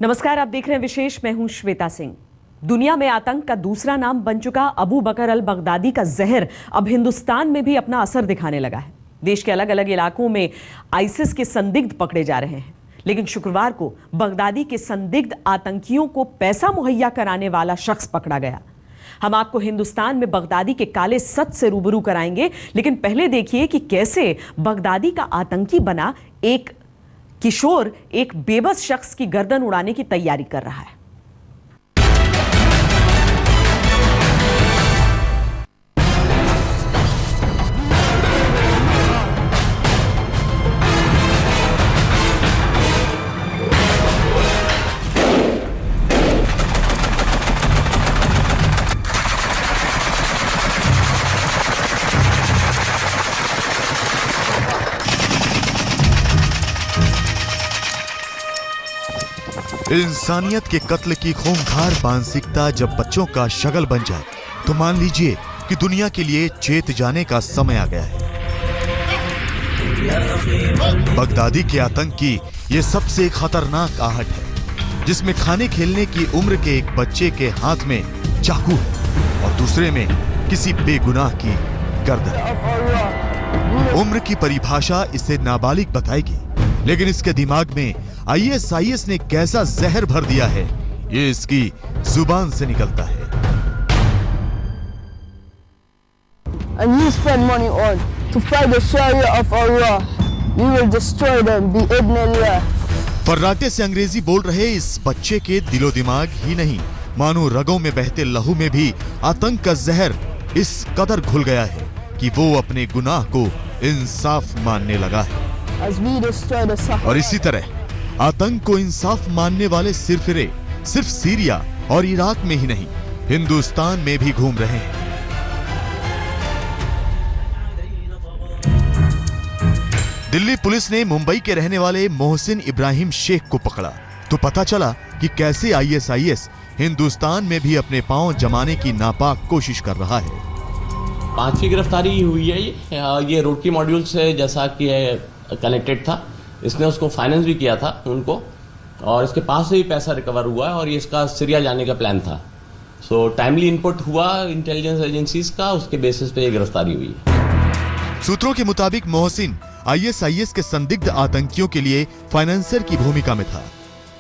नमस्कार, आप देख रहे हैं विशेष। मैं हूं श्वेता सिंह। दुनिया में आतंक का दूसरा नाम बन चुका अबू बकर अल बगदादी का जहर अब हिंदुस्तान में भी अपना असर दिखाने लगा है। देश के अलग अलग इलाकों में आईसिस के संदिग्ध पकड़े जा रहे हैं, लेकिन शुक्रवार को बगदादी के संदिग्ध आतंकियों को पैसा मुहैया कराने वाला शख्स पकड़ा गया। हम आपको हिंदुस्तान में बगदादी के काले सच से रूबरू कराएंगे, लेकिन पहले देखिए कि कैसे बगदादी का आतंकी बना एक किशोर एक बेबस शख्स की गर्दन उड़ाने की तैयारी कर रहा है। इंसानियत के कत्ल की खूंखार मानसिकता जब बच्चों का शगल बन जाए तो मान लीजिए कि दुनिया के लिए चेत जाने का समय आ गया है। बगदादी के आतंक की ये सबसे खतरनाक आहट है, जिसमें खाने खेलने की उम्र के एक बच्चे के हाथ में चाकू है और दूसरे में किसी बेगुनाह की गर्दन। उम्र की परिभाषा इसे नाबालिग बताएगी, लेकिन इसके दिमाग में आईएसआईएस ने कैसा जहर भर दिया है, ये इसकी जुबान से निकलता है। And you spend money on to fight the Sharia of Allah. You will destroy them bi-idhnillah. फर्राटे से अंग्रेजी बोल रहे इस बच्चे के दिलो दिमाग ही नहीं, मानो रगों में बहते लहू में भी आतंक का जहर इस कदर घुल गया है कि वो अपने गुनाह को इंसाफ मानने लगा है। और इसी तरह आतंक को इंसाफ मानने वाले सिरफिरे सिर्फ सीरिया और इराक में ही नहीं, हिंदुस्तान में भी घूम रहे हैं। दिल्ली पुलिस ने मुंबई के रहने वाले मोहसिन इब्राहिम शेख को पकड़ा तो पता चला कि कैसे आईएसआईएस हिंदुस्तान में भी अपने पांव जमाने की नापाक कोशिश कर रहा है। 5वीं गिरफ्तारी हुई है। ये रुड़की मॉड्यूल से जैसा कि कनेक्टेड था, इसने उसको फाइनेंस भी किया था उनको, और इसके पास से भी पैसा रिकवर हुआ है और ये इसका सीरिया जाने का प्लान था। सो टाइमली इनपुट हुआ इंटेलिजेंस एजेंसीज का, उसके बेसिस पे ये गिरफ्तारी हुई है। सूत्रों के मुताबिक मोहसिन आईएसआईएस के संदिग्ध आतंकियों के लिए फाइनेंसर की भूमिका में था।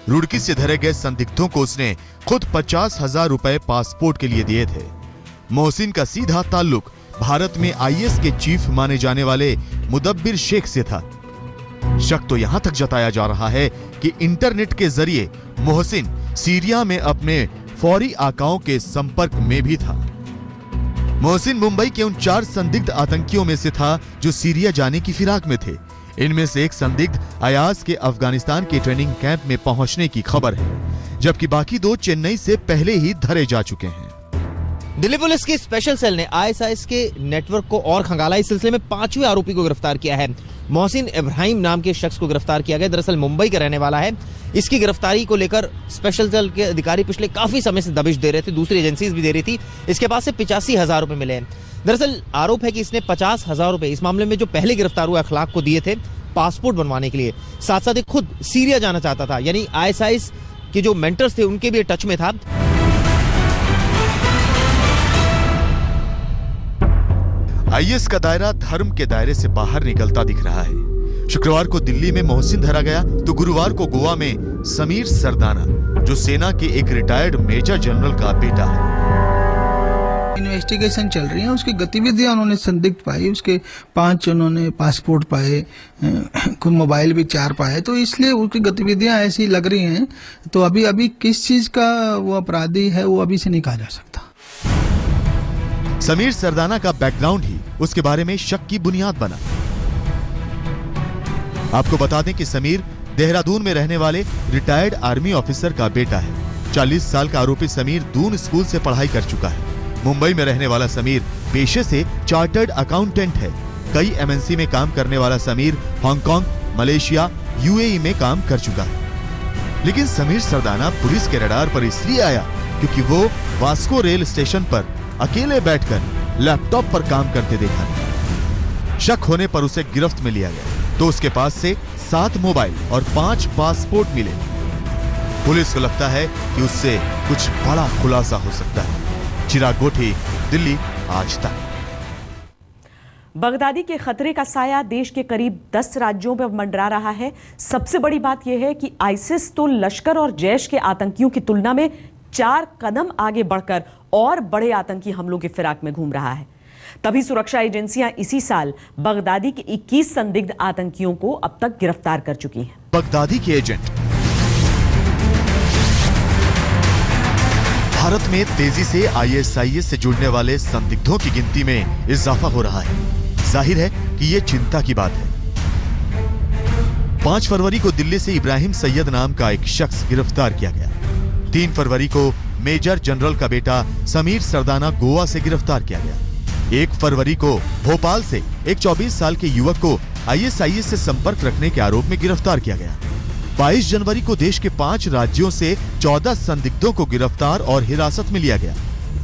रुड़की से धरे गए संदिग्धों को उसने खुद 50,000 रुपए पासपोर्ट के लिए दिए थे। मोहसिन का सीधा ताल्लुक भारत में आईएस के चीफ माने जाने वाले मुदब्बिर शेख से था। शक तो यहां तक जताया जा रहा है कि इंटरनेट के जरिए मोहसिन सीरिया में अपने फौरी आकाओं के संपर्क में भी था। मोहसिन मुंबई के उन 4 संदिग्ध आतंकियों में से था जो सीरिया जाने की फिराक में थे। इनमें से एक संदिग्ध अयाज के अफगानिस्तान के ट्रेनिंग कैंप में पहुंचने की खबर है, जबकि बाकी 2 चेन्नई से पहले ही धरे जा चुके हैं। दिल्ली पुलिस की स्पेशल सेल ने आईएसआईएस के नेटवर्क को और खंगाला। इस सिलसिले में 5वें आरोपी को गिरफ्तार किया है। मोहसिन इब्राहिम नाम के शख्स को गिरफ्तार किया गया। दरअसल मुंबई का रहने वाला है। इसकी गिरफ्तारी को लेकर स्पेशल सेल के अधिकारी पिछले काफी समय से दबिश दे रहे थे, दूसरी एजेंसीज भी दे रही थी। इसके पास से 85,000 रुपए मिले हैं। दरअसल आरोप है कि इसने 50,000 रुपए इस मामले में जो पहले गिरफ्तार हुआ अखलाक को दिए थे पासपोर्ट बनवाने के लिए। साथ साथ एक खुद सीरिया जाना चाहता था, यानी आईएसआईएस के जो मेंटर्स थे उनके भी टच में था। आईएस का दायरा धर्म के दायरे से बाहर निकलता दिख रहा है। शुक्रवार को दिल्ली में मोहसिन धरा गया तो गुरुवार को गोवा में समीर सरदाना, जो सेना के एक रिटायर्ड मेजर जनरल का बेटा है। इन्वेस्टिगेशन चल रही है, उसकी गतिविधियां उन्होंने संदिग्ध पाई। उसके 5 उन्होंने पासपोर्ट पाए, कुछ मोबाइल भी 4 पाए, तो इसलिए उसकी गतिविधियां ऐसी लग रही हैं। तो अभी किस चीज का वो अपराधी है वो अभी से नहीं कहा जा सकता। समीर सरदाना का बैकग्राउंड ही उसके बारे में शक की बुनियाद बना। आपको बता दें कि समीर देहरादून में रहने वाले रिटायर्ड आर्मी ऑफिसर का बेटा है। 40 साल का आरोपी समीर दून स्कूल से पढ़ाई कर चुका है। मुंबई में रहने वाला समीर पेशे से चार्टर्ड अकाउंटेंट है। कई एमएनसी में काम करने वाला समीर हांगकांग, मलेशिया, यूएई में काम कर चुका है। लेकिन समीर सरदाना पुलिस के रडार पर इसलिए आया क्योंकि वो वास्को रेल स्टेशन पर अकेले बैठकर लैपटॉप पर काम करते देखा। शक होने पर उसे गिरफ्त में लिया गया तो उसके पास से 7 मोबाइल और 5 पासपोर्ट मिले। पुलिस को लगता है कि उससे कुछ बड़ा खुलासा हो सकता है। चिराग गोठी, दिल्ली, आज तक। बगदादी के खतरे का साया देश के करीब 10 राज्यों में मंडरा रहा है। सबसे बड़ी बात यह है कि आईसिस तो लश्कर और जैश के आतंकियों की तुलना में 4 कदम आगे बढ़कर और बड़े आतंकी हमलों की फिराक में घूम रहा है। तभी सुरक्षा एजेंसियां इसी साल बगदादी के 21 संदिग्ध आतंकियों को अब तक गिरफ्तार कर चुकी हैं। बगदादी के एजेंट भारत में तेजी से आईएसआईएस से जुड़ने वाले संदिग्धों की गिनती में इजाफा हो रहा है। जाहिर है कि ये चिंता की बात है। 5 फरवरी को दिल्ली से इब्राहिम सैयद नाम का एक शख्स गिरफ्तार किया गया। 3 फरवरी को मेजर जनरल का बेटा समीर सरदाना गोवा से गिरफ्तार किया गया। 1 फरवरी को भोपाल से एक 24 साल के युवक को आईएसआईएस से संपर्क रखने के आरोप में गिरफ्तार किया गया। 22 जनवरी को देश के 5 राज्यों से 14 संदिग्धों को गिरफ्तार और हिरासत में लिया गया।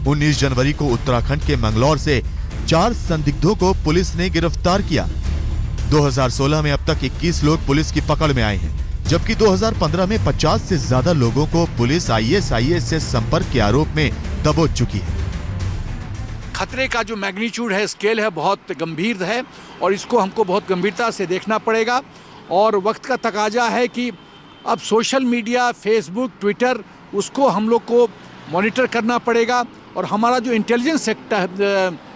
19 जनवरी को उत्तराखंड के मंगलौर से 4 संदिग्धों को पुलिस ने गिरफ्तार किया। 2016 में अब तक 21 लोग पुलिस की पकड़ में आए हैं, जबकि 2015 में 50 से ज्यादा लोगों को पुलिस आईएसआईएस से संपर्क के आरोप में दबोच चुकी है। खतरे का जो मैग्नीट्यूड है, स्केल है, बहुत गंभीर है और इसको हमको बहुत गंभीरता से देखना पड़ेगा। और वक्त का तकाजा है कि अब सोशल मीडिया, फेसबुक, ट्विटर, उसको हम लोग को मॉनिटर करना पड़ेगा और हमारा जो इंटेलिजेंस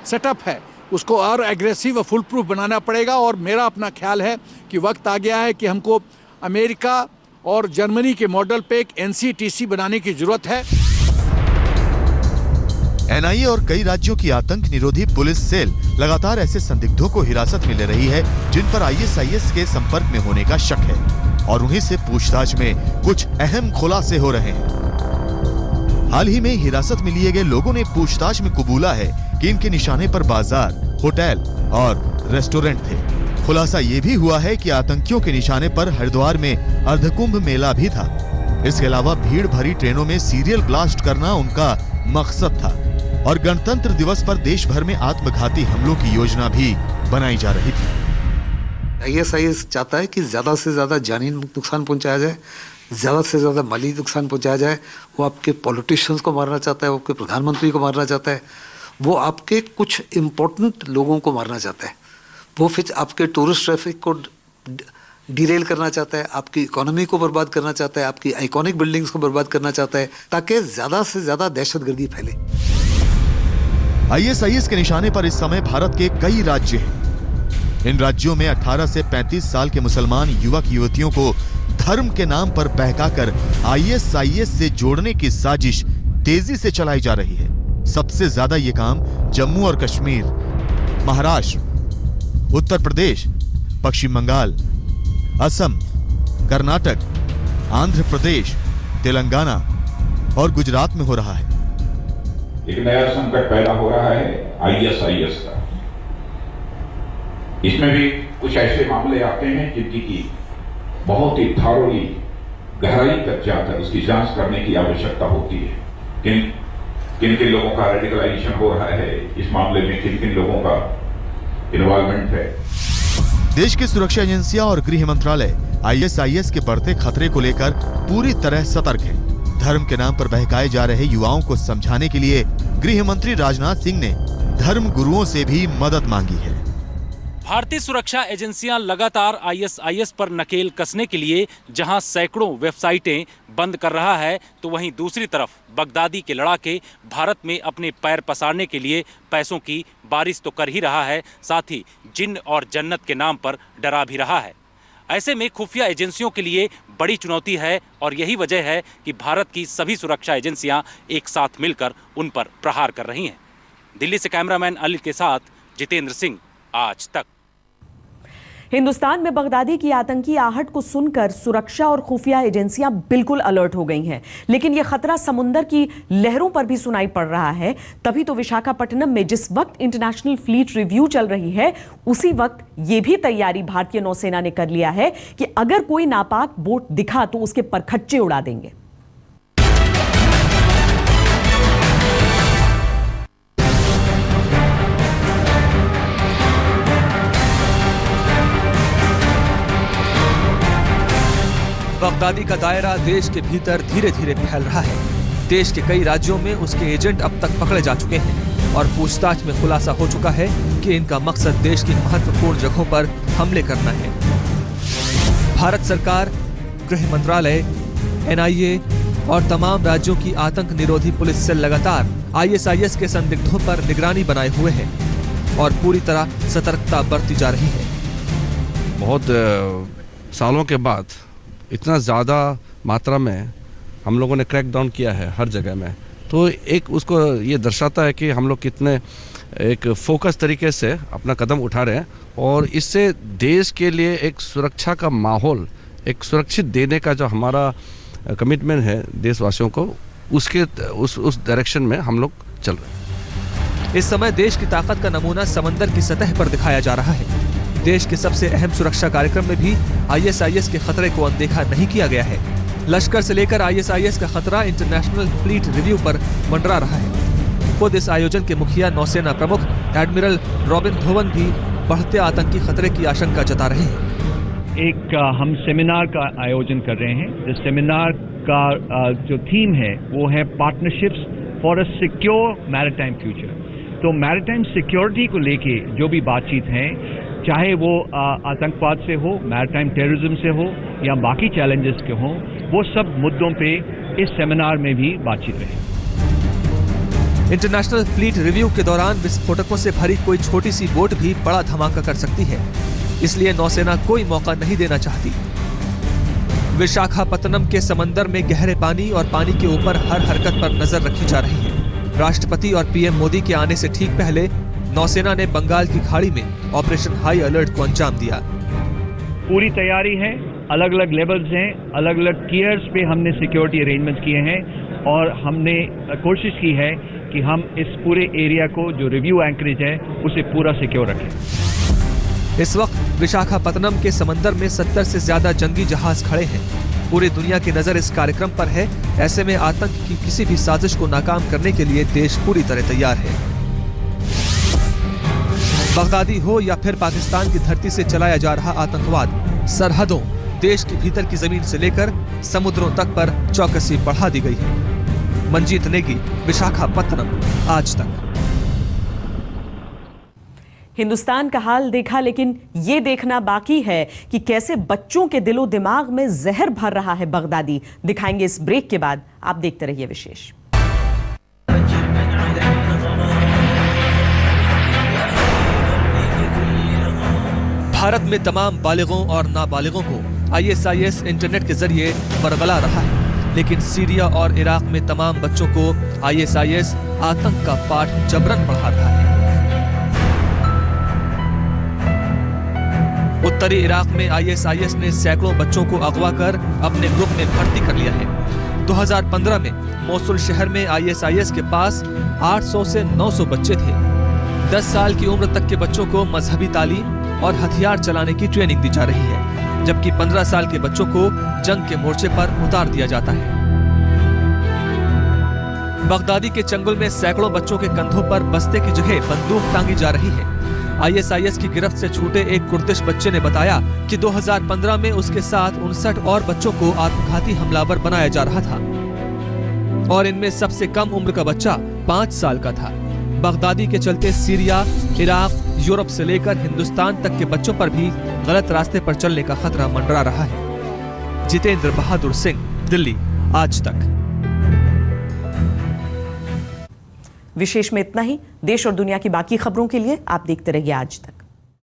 सेटअप है उसको और एग्रेसिव और फुल प्रूफ बनाना पड़ेगा। और मेरा अपना ख्याल है कि वक्त आ गया है कि हमको अमेरिका और जर्मनी के मॉडल पे एक एनसीटीसी बनाने की जरूरत है। एनआईए और कई राज्यों की आतंक निरोधी पुलिस सेल लगातार ऐसे संदिग्धों को हिरासत में ले रही है जिन पर आईएसआईएस के संपर्क में होने का शक है, और उन्हीं से पूछताछ में कुछ अहम खुलासे हो रहे हैं। हाल ही में हिरासत में लिए गए लोगों ने पूछताछ में कबूला है कि इनके निशाने पर बाजार, होटल और रेस्टोरेंट थे। खुलासा ये भी हुआ है कि आतंकियों के निशाने पर हरिद्वार में अर्धकुंभ मेला भी था। इसके अलावा भीड़ भरी ट्रेनों में सीरियल ब्लास्ट करना उनका मकसद था और गणतंत्र दिवस पर देश भर में आत्मघाती हमलों की योजना भी बनाई जा रही थी। आईएसआईएस चाहता है कि ज्यादा से ज्यादा जानी नुकसान पहुंचाया जाए, ज्यादा से ज्यादा माली नुकसान पहुंचाया जाए। वो आपके पॉलिटिशियंस को मारना चाहता है, वो आपके प्रधानमंत्री को मारना चाहता है, वो आपके कुछ इम्पोर्टेंट लोगों को मारना चाहता है, वो फिर आपके टूरिस्ट ट्रैफिक को डिरेल करना चाहता है, आपकी इकोनॉमी को बर्बाद करना चाहता है, आपकी आइकॉनिक बिल्डिंग्स को बर्बाद करना चाहता है, ताकि ज्यादा से ज्यादा दहशतगर्दी फैले। आईएसआईएस के निशाने पर इस समय भारत के कई राज्य हैं। इन राज्यों में 18 से 35 साल के मुसलमान युवक युवतियों को धर्म के नाम पर बहकाकर आईएसआईएस से जोड़ने की साजिश तेजी से चलाई जा रही है। सबसे ज्यादा ये काम जम्मू और कश्मीर, महाराष्ट्र, उत्तर प्रदेश, पश्चिम बंगाल, असम, कर्नाटक, आंध्र प्रदेश, तेलंगाना और गुजरात में हो रहा है। एक नया संकट पैदा हो रहा है आईएसआईएस का। इसमें भी कुछ ऐसे मामले आते हैं जिनकी की बहुत ही थारोली गहराई तक जाकर उसकी जांच करने की आवश्यकता होती है। किन किन लोगों का रेडिकलाइजेशन हो रहा है, इस मामले में किन किन लोगों का इन्वॉल्वमेंट है। देश की सुरक्षा एजेंसियां और गृह मंत्रालय आईएसआईएस के बढ़ते खतरे को लेकर पूरी तरह सतर्क है। धर्म के नाम पर बहकाए जा रहे युवाओं को समझाने के लिए गृह मंत्री राजनाथ सिंह ने धर्म गुरुओं से भी मदद मांगी है। भारतीय सुरक्षा एजेंसियां लगातार आईएसआईएस पर नकेल कसने के लिए जहां सैकड़ों वेबसाइटें बंद कर रहा है, तो वहीं दूसरी तरफ बगदादी के लड़ाके भारत में अपने पैर पसारने के लिए पैसों की बारिश तो कर ही रहा है, साथ ही जिन्न और जन्नत के नाम पर डरा भी रहा है। ऐसे में खुफिया एजेंसियों के लिए बड़ी चुनौती है और यही वजह है कि भारत की सभी सुरक्षा एजेंसियां एक साथ मिलकर उन पर प्रहार कर रही हैं। दिल्ली से कैमरामैन अनिल के साथ जितेंद्र सिंह, आज तक। हिंदुस्तान में बगदादी की आतंकी आहट को सुनकर सुरक्षा और खुफिया एजेंसियां बिल्कुल अलर्ट हो गई हैं, लेकिन यह खतरा समुंदर की लहरों पर भी सुनाई पड़ रहा है। तभी तो विशाखापट्टनम में जिस वक्त इंटरनेशनल फ्लीट रिव्यू चल रही है, उसी वक्त यह भी तैयारी भारतीय नौसेना ने कर लिया है कि अगर कोई नापाक बोट दिखा तो उसके परखच्चे उड़ा देंगे। बगदादी का दायरा देश के भीतर धीरे धीरे फैल रहा है। देश के कई राज्यों में उसके एजेंट अब तक पकड़े जा चुके हैं और पूछताछ में खुलासा हो चुका है कि इनका मकसद देश की महत्वपूर्ण जगहों पर हमले करना है। भारत सरकार, गृह मंत्रालय, NIA और तमाम राज्यों की आतंक निरोधी पुलिस सेल लगातार ISIS के संदिग्धों पर निगरानी बनाए हुए हैं और पूरी तरह सतर्कता बरती जा रही है। बहुत सालों के बाद इतना ज़्यादा मात्रा में हम लोगों ने क्रैक डाउन किया है हर जगह में, तो एक उसको ये दर्शाता है कि हम लोग कितने एक फोकस तरीके से अपना कदम उठा रहे हैं और इससे देश के लिए एक सुरक्षा का माहौल, एक सुरक्षित देने का जो हमारा कमिटमेंट है देशवासियों को, उसके उस डायरेक्शन में हम लोग चल रहे हैं। इस समय देश की ताकत का नमूना समंदर की सतह पर दिखाया जा रहा है। देश के सबसे अहम सुरक्षा कार्यक्रम में भी ISIS के खतरे को अनदेखा नहीं किया गया है। लश्कर से लेकर ISIS का खतरा इंटरनेशनल फ्लीट रिव्यू पर मंडरा रहा है। खुद इस आयोजन के मुखिया नौसेना प्रमुख एडमिरल रॉबिन धोवन भी बढ़ते आतंकी खतरे की आशंका जता रहे हैं। एक हम सेमिनार का आयोजन कर रहे हैं। इस सेमिनार का जो थीम है वो है partnerships for a secure maritime future. तो मैरीटाइम सिक्योरिटी को लेके जो भी बातचीत है, चाहे वो आतंकवाद से हो, मैरीटाइम टेररिज्म से हो या बाकी चैलेंजेस के हों, वो सब मुद्दों पे इस सेमिनार में भी बातचीत रहे। इंटरनेशनल फ्लीट रिव्यू के दौरान विस्फोटकों से भरी कोई छोटी सी बोट भी बड़ा धमाका कर सकती है, इसलिए नौसेना कोई मौका नहीं देना चाहती। विशाखापत्तनम के समंदर में गहरे पानी और पानी के ऊपर हर हरकत पर नजर रखी जा रही है। राष्ट्रपति और PM मोदी के आने से ठीक पहले नौसेना ने बंगाल की खाड़ी में ऑपरेशन हाई अलर्ट को अंजाम दिया। पूरी तैयारी है, अलग अलग लेवल्स हैं, अलग अलग टियर्स पे हमने सिक्योरिटी अरेंजमेंट्स किए हैं और हमने कोशिश की है कि हम इस पूरे एरिया को, जो रिव्यू एंकरेज है, उसे पूरा सिक्योर रखें। इस वक्त विशाखापत्तनम के समंदर में 70 से ज्यादा जंगी जहाज खड़े हैं। पूरी दुनिया की नजर इस कार्यक्रम पर है। ऐसे में आतंक की किसी भी साजिश को नाकाम करने के लिए देश पूरी तरह तैयार है। बगदादी हो या फिर पाकिस्तान की धरती से चलाया जा रहा आतंकवाद, सरहदों, देश के भीतर की जमीन से लेकर समुद्रों तक पर चौकसी बढ़ा दी गई है। मंजीत नेगी, विशाखापत्तनम, आज तक। हिंदुस्तान का हाल देखा, लेकिन ये देखना बाकी है कि कैसे बच्चों के दिलो दिमाग में जहर भर रहा है बगदादी। दिखाएंगे इस ब्रेक के बाद। आप देखते रहिए विशेष। भारत में तमाम बालिगों और नाबालिगों को ISIS इंटरनेट के जरिए बरगला रहा है, लेकिन सीरिया और इराक में तमाम बच्चों को ISIS आतंक का पाठ जबरन पढ़ा रहा है। उत्तरी इराक में ISIS ने सैकड़ों बच्चों को अगवा कर अपने ग्रुप में भर्ती कर लिया है। 2015 में मोसुल शहर में ISIS के पास 800 से 900 बच्चे थे। 10 साल की उम्र तक के बच्चों को मजहबी तालीम और हथियार चलाने की ट्रेनिंग दी जा रही है, जबकि 15 साल के बच्चों को जंग के मोर्चे पर उतार दिया जाता है। बगदादी के चंगुल में सैकड़ों बच्चों के कंधों पर बस्ते की जगह बंदूक टांगी जा रही है। ISIS की गिरफ्त से छूटे एक कुर्दिश बच्चे ने बताया कि 2015 में उसके साथ 59 और बच्चों को आत्मघाती हमलावर बनाया जा रहा था और इनमें सबसे कम उम्र का बच्चा 5 साल का था। बगदादी के चलते सीरिया, इराक, यूरोप से लेकर हिंदुस्तान तक के बच्चों पर भी गलत रास्ते पर चलने का खतरा मंडरा रहा है। जितेंद्र बहादुर सिंह, दिल्ली, आज तक। विशेष में इतना ही। देश और दुनिया की बाकी खबरों के लिए आप देखते रहिए आज तक।